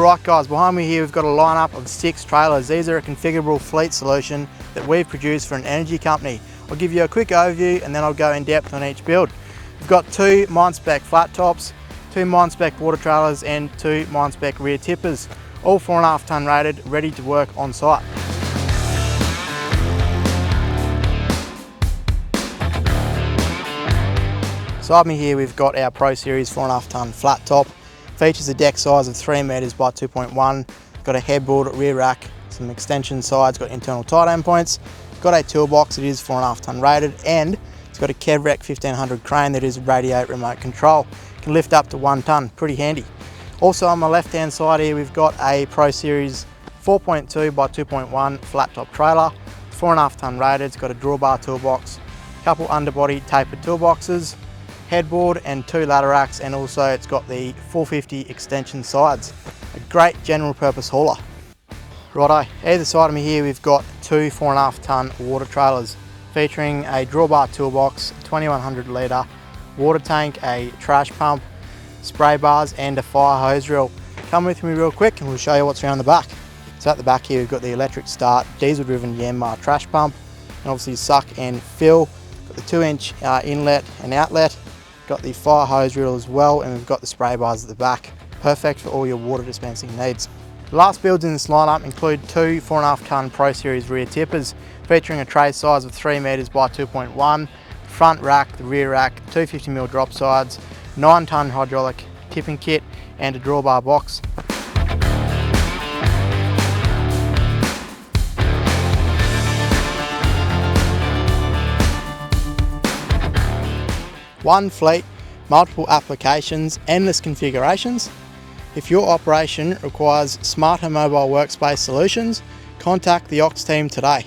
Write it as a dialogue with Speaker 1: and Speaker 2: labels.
Speaker 1: Alright guys, behind me here we've got a lineup of 6 trailers. These are a configurable fleet solution that we've produced for an energy company. I'll give you a quick overview and then I'll go in depth on each build. We've got 2 Mine-Spec flat tops, 2 Mine-Spec water trailers and 2 Mine-Spec rear tippers. All 4.5 tonne rated, ready to work on site. Beside me here we've got our Pro Series 4.5 tonne flat top. Features a deck size of 3 metres by 2.1, got a headboard, rear rack, some extension sides, got internal tie down points, got a toolbox that is 4.5 tonne rated, and it's got a KevRec 1500 crane that is radio remote control. Can lift up to 1 tonne, pretty handy. Also on my left hand side here we've got a Pro Series 4.2 by 2.1 flat top trailer, 4.5 tonne rated, it's got a drawbar toolbox, couple underbody tapered toolboxes, headboard and 2 ladder racks, and also it's got the 450 extension sides. A great general purpose hauler. Righto, either side of me here we've got 2 4.5 tonne water trailers featuring a drawbar toolbox, 2100 litre water tank, a trash pump, spray bars and a fire hose reel. Come with me real quick and we'll show you what's around the back. So at the back here we've got the electric start diesel driven Yanmar trash pump, and obviously suck and fill. Got the 2-inch inlet and outlet. Got the fire hose reel as well, and we've got the spray bars at the back. Perfect for all your water dispensing needs. The last builds in this lineup include 2 4.5 tonne Pro Series rear tippers featuring a tray size of 3 metres by 2.1, front rack, the rear rack, 250mm drop sides, 9 tonne hydraulic tipping kit and a drawbar box. One fleet, multiple applications, endless configurations. If your operation requires smarter mobile workspace solutions, contact the Ox team today.